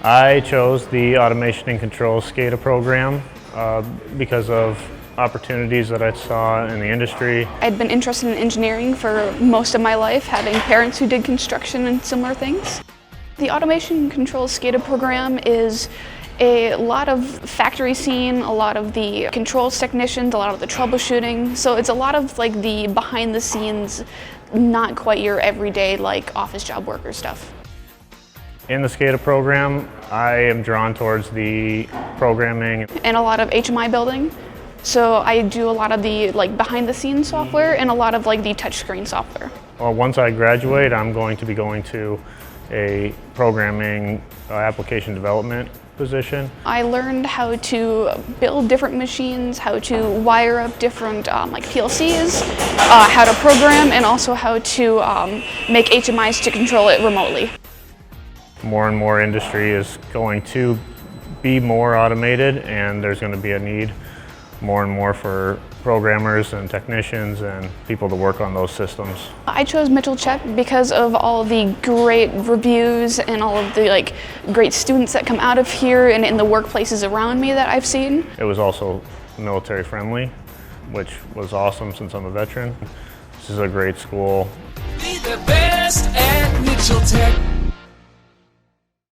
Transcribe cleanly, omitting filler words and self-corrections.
I chose the Automation and Control SCADA program because of opportunities that I saw in the industry. I'd been interested in engineering for most of my life, having parents who did construction and similar things. The Automation and Control SCADA program is a lot of factory scene, a lot of the controls technicians, a lot of the troubleshooting. So it's a lot of like the behind the scenes, not quite your everyday like office job worker stuff. In the SCADA program, I am drawn towards the programming. And a lot of HMI building. So I do a lot of the like behind the scenes software and a lot of like the touchscreen software. Well, once I graduate, I'm going to be going to a programming application development position. I learned how to build different machines, how to wire up different like PLCs, how to program, and also how to make HMIs to control it remotely. More and more industry is going to be more automated, and there's going to be a need more and more for programmers and technicians and people to work on those systems. I chose Mitchell Chet because of all of the great reviews and all of the like great students that come out of here and in the workplaces around me that I've seen. It was also military friendly, which was awesome since I'm a veteran. This is a great school. Be the best at Mitchell Tech.